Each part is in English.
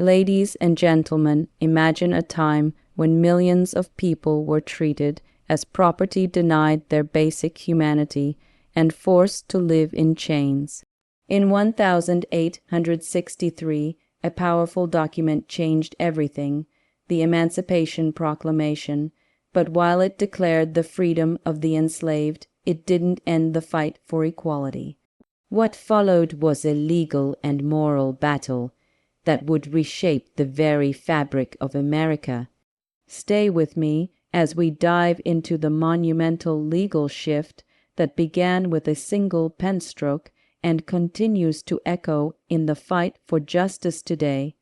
Ladies and gentlemen, imagine a time when millions of people were treated as property, denied their basic humanity, and forced to live in chains. In 1863, a powerful document changed everything, the Emancipation Proclamation, but while it declared the freedom of the enslaved, it didn't end the fight for equality. What followed was a legal and moral battle that would reshape the very fabric of America. Stay with me as we dive into the monumental legal shift that began with a single pen stroke and continues to echo in the fight for justice today.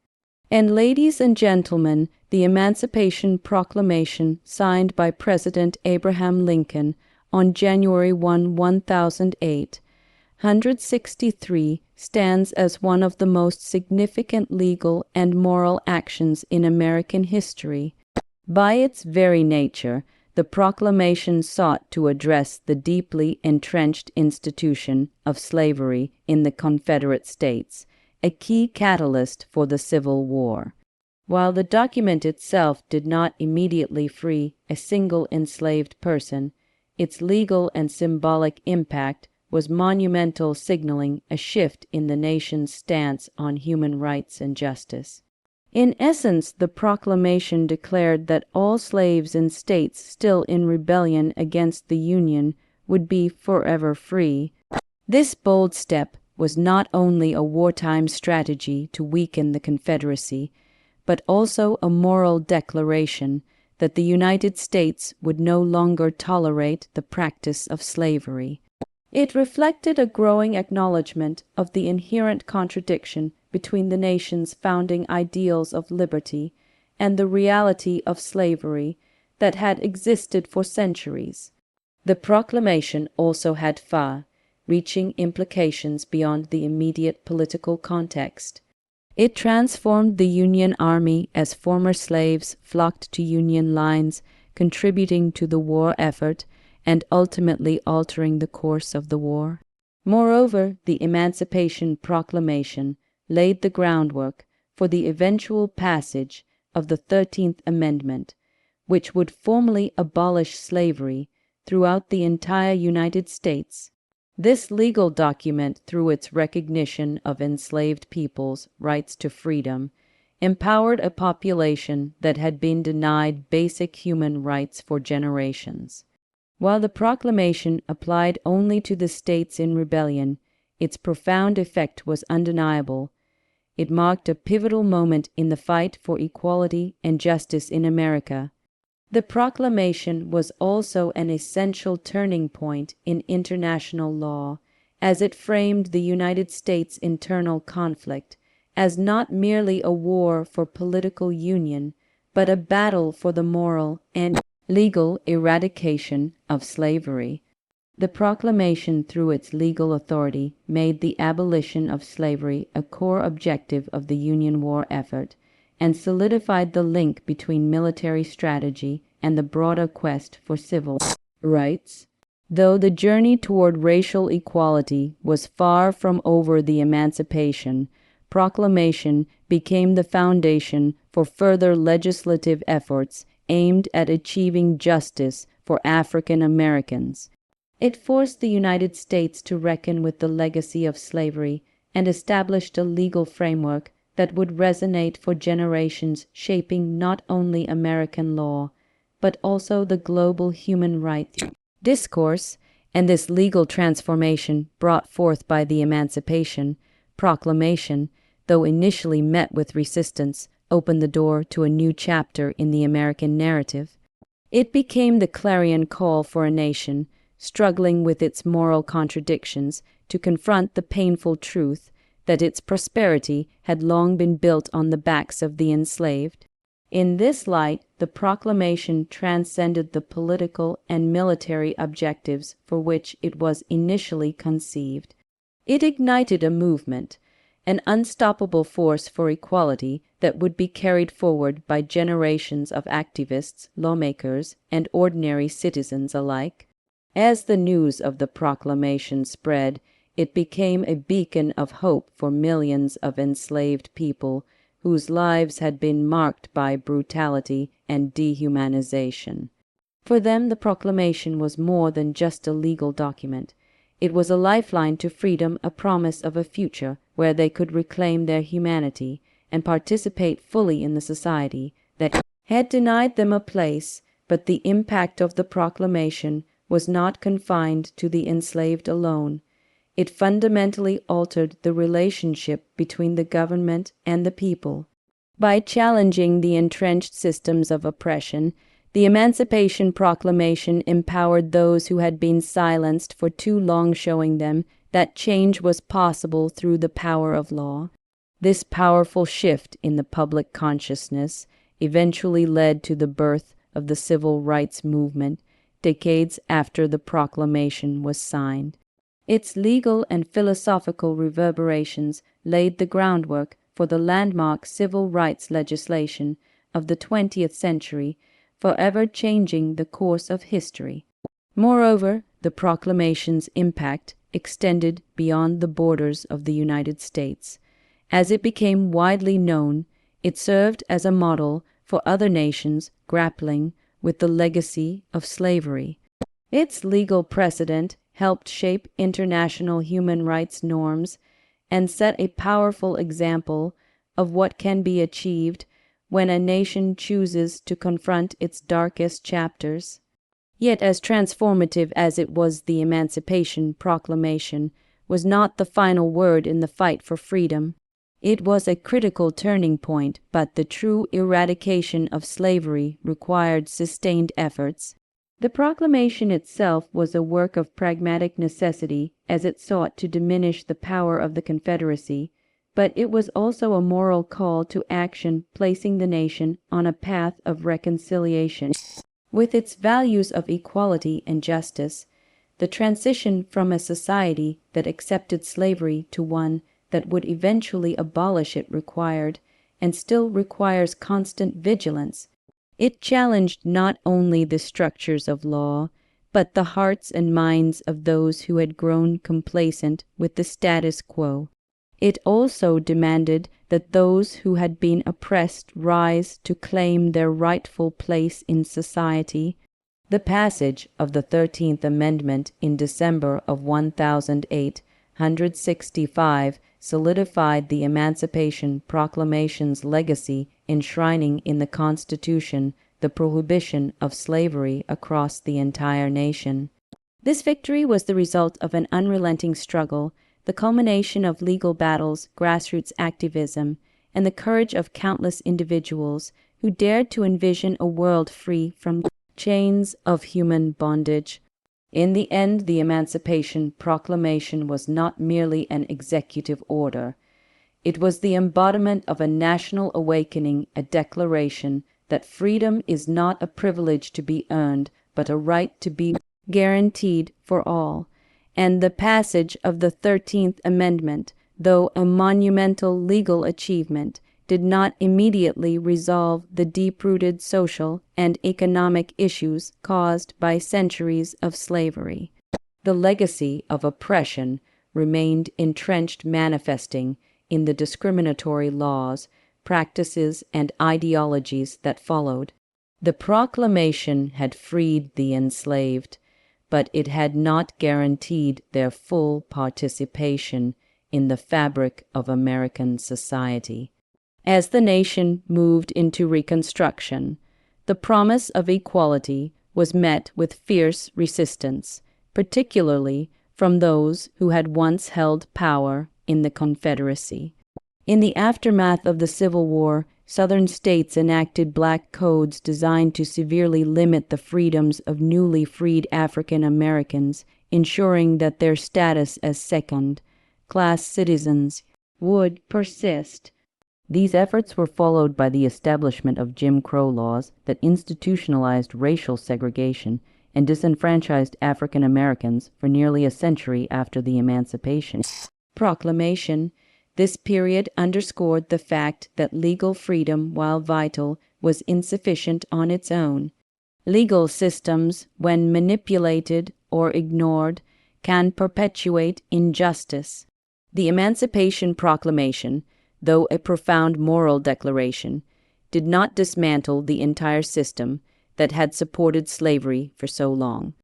And ladies and gentlemen, the Emancipation Proclamation signed by President Abraham Lincoln on January 1, 1863 stands as one of the most significant legal and moral actions in American history. By its very nature, the proclamation sought to address the deeply entrenched institution of slavery in the Confederate States, a key catalyst for the Civil War. While the document itself did not immediately free a single enslaved person, its legal and symbolic impact was monumental, signaling a shift in the nation's stance on human rights and justice. In essence, the proclamation declared that all slaves in states still in rebellion against the Union would be forever free. This bold step was not only a wartime strategy to weaken the Confederacy, but also a moral declaration that the United States would no longer tolerate the practice of slavery. It reflected a growing acknowledgement of the inherent contradiction between the nation's founding ideals of liberty and the reality of slavery that had existed for centuries. The proclamation also had far-reaching implications beyond the immediate political context. It transformed the Union Army as former slaves flocked to Union lines, contributing to the war effort and ultimately altering the course of the war. Moreover, the Emancipation Proclamation laid the groundwork for the eventual passage of the 13th Amendment, which would formally abolish slavery throughout the entire United States. This legal document, through its recognition of enslaved people's rights to freedom, empowered a population that had been denied basic human rights for generations. While the proclamation applied only to the states in rebellion, its profound effect was undeniable. It marked a pivotal moment in the fight for equality and justice in America. The proclamation was also an essential turning point in international law, as it framed the United States' internal conflict as not merely a war for political union, but a battle for the moral and legal eradication of slavery. The proclamation, through its legal authority, made the abolition of slavery a core objective of the Union war effort, and solidified the link between military strategy and the broader quest for civil rights. Though the journey toward racial equality was far from over, the Emancipation Proclamation became the foundation for further legislative efforts aimed at achieving justice for African Americans. It forced the United States to reckon with the legacy of slavery and established a legal framework that would resonate for generations, shaping not only American law, but also the global human rights discourse. And this legal transformation, brought forth by the Emancipation Proclamation, though initially met with resistance, opened the door to a new chapter in the American narrative. It became the clarion call for a nation struggling with its moral contradictions to confront the painful truth that its prosperity had long been built on the backs of the enslaved. In this light, the proclamation transcended the political and military objectives for which it was initially conceived. It ignited a movement, an unstoppable force for equality that would be carried forward by generations of activists, lawmakers, and ordinary citizens alike. As the news of the proclamation spread, it became a beacon of hope for millions of enslaved people whose lives had been marked by brutality and dehumanization. For them, the proclamation was more than just a legal document. It was a lifeline to freedom, a promise of a future where they could reclaim their humanity and participate fully in the society that had denied them a place. But the impact of the proclamation was not confined to the enslaved alone. It fundamentally altered the relationship between the government and the people. By challenging the entrenched systems of oppression, the Emancipation Proclamation empowered those who had been silenced for too long, showing them that change was possible through the power of law. This powerful shift in the public consciousness eventually led to the birth of the civil rights movement decades after the proclamation was signed. Its legal and philosophical reverberations laid the groundwork for the landmark civil rights legislation of the 20th century, forever changing the course of history. Moreover, the proclamation's impact extended beyond the borders of the United States. As it became widely known, it served as a model for other nations grappling with the legacy of slavery. Its legal precedent helped shape international human rights norms and set a powerful example of what can be achieved when a nation chooses to confront its darkest chapters. Yet as transformative as it was, the Emancipation Proclamation was not the final word in the fight for freedom. It was a critical turning point, but the true eradication of slavery required sustained efforts. The proclamation itself was a work of pragmatic necessity as it sought to diminish the power of the Confederacy, but it was also a moral call to action, placing the nation on a path of reconciliation. With its values of equality and justice, the transition from a society that accepted slavery to one that would eventually abolish it required, and still requires, constant vigilance. It challenged not only the structures of law, but the hearts and minds of those who had grown complacent with the status quo. It also demanded that those who had been oppressed rise to claim their rightful place in society. The passage of the 13th Amendment in December of 1865 solidified the Emancipation Proclamation's legacy, enshrining in the Constitution the prohibition of slavery across the entire nation. This victory was the result of an unrelenting struggle, the culmination of legal battles, grassroots activism, and the courage of countless individuals who dared to envision a world free from the chains of human bondage. In the end, the Emancipation Proclamation was not merely an executive order. It was the embodiment of a national awakening, a declaration that freedom is not a privilege to be earned, but a right to be guaranteed for all. And the passage of the 13th Amendment, though a monumental legal achievement, did not immediately resolve the deep-rooted social and economic issues caused by centuries of slavery. The legacy of oppression remained entrenched, manifesting in the discriminatory laws, practices, and ideologies that followed. The proclamation had freed the enslaved, but it had not guaranteed their full participation in the fabric of American society. As the nation moved into Reconstruction, the promise of equality was met with fierce resistance, particularly from those who had once held power in the Confederacy. In the aftermath of the Civil War, Southern states enacted black codes designed to severely limit the freedoms of newly freed African Americans, ensuring that their status as second-class citizens would persist. These efforts were followed by the establishment of Jim Crow laws that institutionalized racial segregation and disenfranchised African Americans for nearly a century after the Emancipation Proclamation. This period underscored the fact that legal freedom, while vital, was insufficient on its own. Legal systems, when manipulated or ignored, can perpetuate injustice. The Emancipation Proclamation though a profound moral declaration, did not dismantle the entire system that had supported slavery for so long.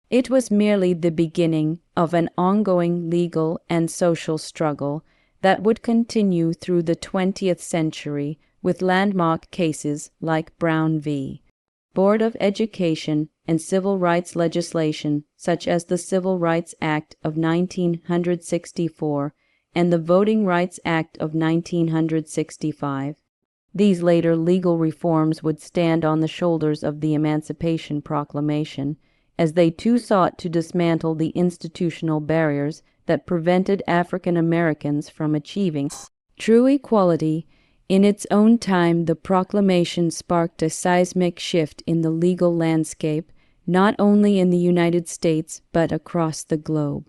It was merely the beginning of an ongoing legal and social struggle that would continue through the 20th century with landmark cases like Brown v. Board of Education and civil rights legislation such as the Civil Rights Act of 1964 and the Voting Rights Act of 1965. These later legal reforms would stand on the shoulders of the Emancipation Proclamation, as they too sought to dismantle the institutional barriers that prevented African Americans from achieving true equality. In its own time, the proclamation sparked a seismic shift in the legal landscape, not only in the United States but across the globe.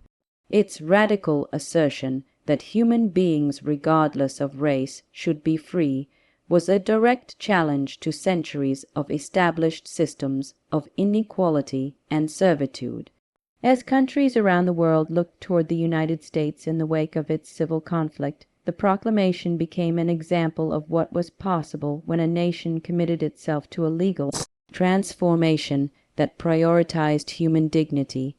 Its radical assertion that human beings, regardless of race, should be free was a direct challenge to centuries of established systems of inequality and servitude. As countries around the world looked toward the United States in the wake of its civil conflict, the proclamation became an example of what was possible when a nation committed itself to a legal transformation that prioritized human dignity.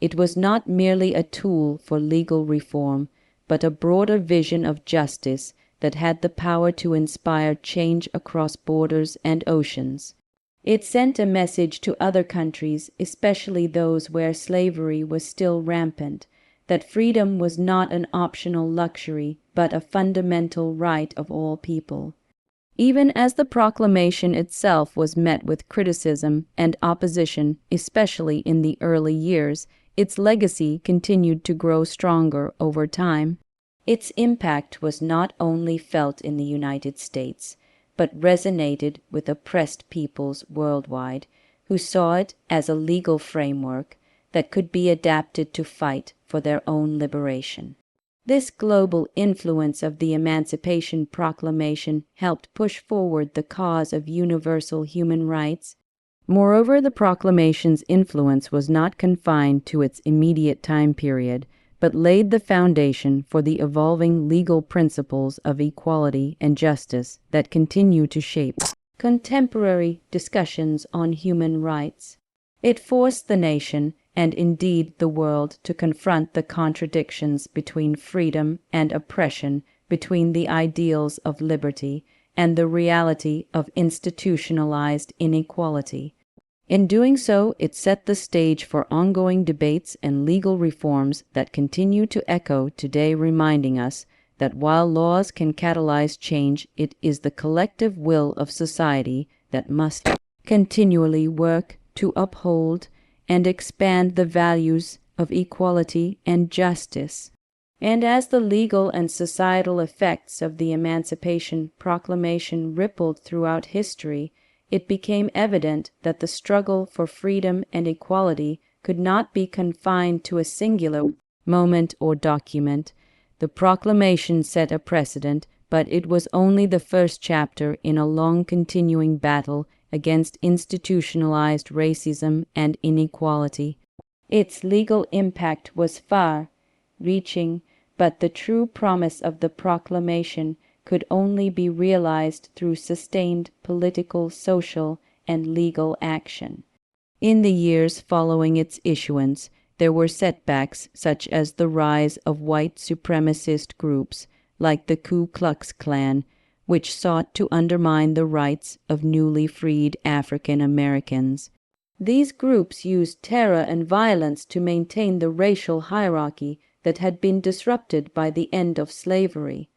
It was not merely a tool for legal reform, but a broader vision of justice that had the power to inspire change across borders and oceans. It sent a message to other countries, especially those where slavery was still rampant, that freedom was not an optional luxury, but a fundamental right of all people. Even as the proclamation itself was met with criticism and opposition, especially in the early years, its legacy continued to grow stronger over time. Its impact was not only felt in the United States, but resonated with oppressed peoples worldwide, who saw it as a legal framework that could be adapted to fight for their own liberation. This global influence of the Emancipation Proclamation helped push forward the cause of universal human rights. Moreover, the proclamation's influence was not confined to its immediate time period, but laid the foundation for the evolving legal principles of equality and justice that continue to shape contemporary discussions on human rights. It forced the nation, and indeed the world, to confront the contradictions between freedom and oppression, between the ideals of liberty and the reality of institutionalized inequality. In doing so, it set the stage for ongoing debates and legal reforms that continue to echo today, reminding us that while laws can catalyze change, it is the collective will of society that must continually work to uphold and expand the values of equality and justice. And as the legal and societal effects of the Emancipation Proclamation rippled throughout history, it became evident that the struggle for freedom and equality could not be confined to a singular moment or document. The proclamation set a precedent, but it was only the first chapter in a long continuing battle against institutionalized racism and inequality. Its legal impact was far-reaching, but the true promise of the proclamation could only be realized through sustained political, social, and legal action. In the years following its issuance, there were setbacks such as the rise of white supremacist groups like the Ku Klux Klan, which sought to undermine the rights of newly freed African Americans. These groups used terror and violence to maintain the racial hierarchy that had been disrupted by the end of slavery.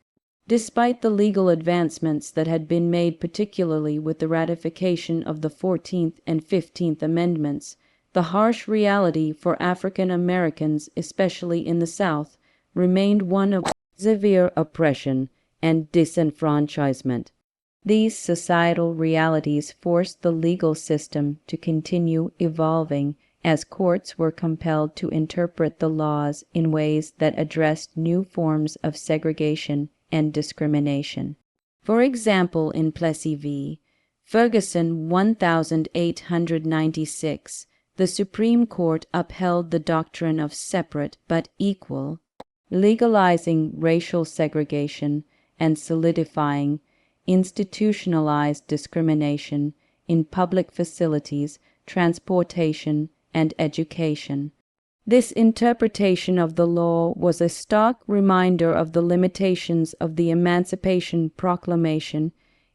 Despite the legal advancements that had been made, particularly with the ratification of the 14th and 15th Amendments, the harsh reality for African Americans, especially in the South, remained one of severe oppression and disenfranchisement. These societal realities forced the legal system to continue evolving as courts were compelled to interpret the laws in ways that addressed new forms of segregation and discrimination. For example, in Plessy v. Ferguson 1896, the Supreme Court upheld the doctrine of separate but equal, legalizing racial segregation and solidifying institutionalized discrimination in public facilities, transportation, and education. This interpretation of the law was a stark reminder of the limitations of the Emancipation Proclamation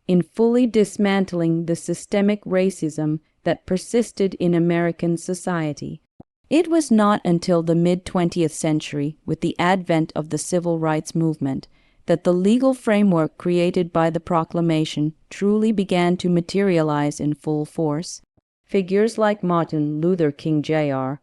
in fully dismantling the systemic racism that persisted in American society. It was not until the mid-20th century, with the advent of the civil rights movement, that the legal framework created by the proclamation truly began to materialize in full force. Figures like Martin Luther King Jr.,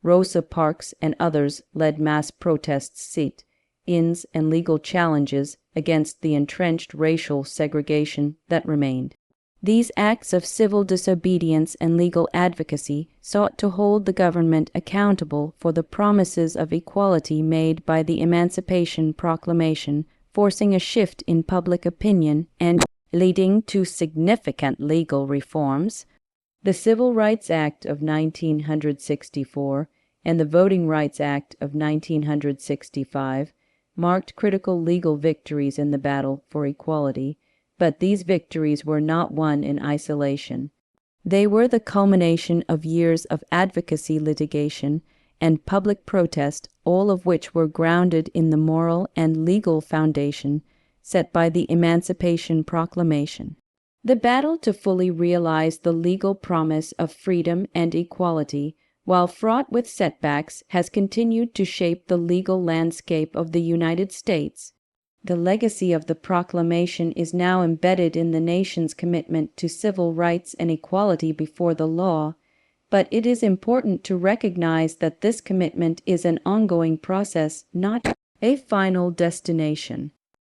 Rosa Parks, and others led mass protests, sit-ins, and legal challenges against the entrenched racial segregation that remained. These acts of civil disobedience and legal advocacy sought to hold the government accountable for the promises of equality made by the Emancipation Proclamation, forcing a shift in public opinion and leading to significant legal reforms. The Civil Rights Act of 1964 and the Voting Rights Act of 1965 marked critical legal victories in the battle for equality, but these victories were not won in isolation. They were the culmination of years of advocacy litigation and public protest, all of which were grounded in the moral and legal foundation set by the Emancipation Proclamation. The battle to fully realize the legal promise of freedom and equality, while fraught with setbacks, has continued to shape the legal landscape of the United States. The legacy of the proclamation is now embedded in the nation's commitment to civil rights and equality before the law, but it is important to recognize that this commitment is an ongoing process, not a final destination.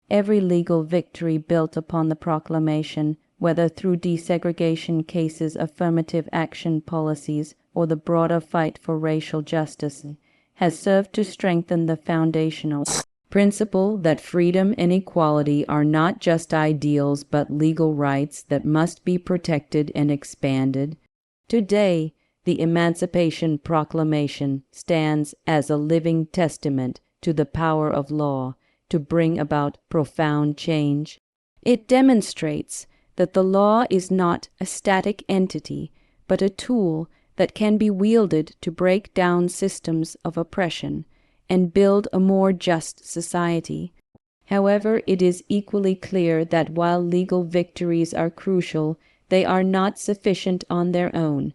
Every legal victory built upon the proclamation, whether through desegregation cases, affirmative action policies, or the broader fight for racial justice, has served to strengthen the foundational principle that freedom and equality are not just ideals but legal rights that must be protected and expanded. Today, the Emancipation Proclamation stands as a living testament to the power of law to bring about profound change. It demonstrates that the law is not a static entity, but a tool that can be wielded to break down systems of oppression and build a more just society. However, it is equally clear that while legal victories are crucial, they are not sufficient on their own.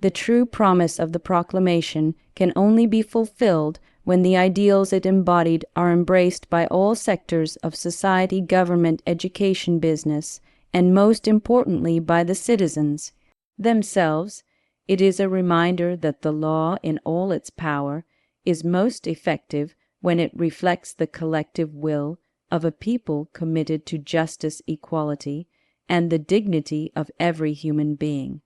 The true promise of the proclamation can only be fulfilled when the ideals it embodied are embraced by all sectors of society, government, education, business, and most importantly by the citizens themselves. It is a reminder that the law, in all its power, is most effective when it reflects the collective will of a people committed to justice, equality, and the dignity of every human being.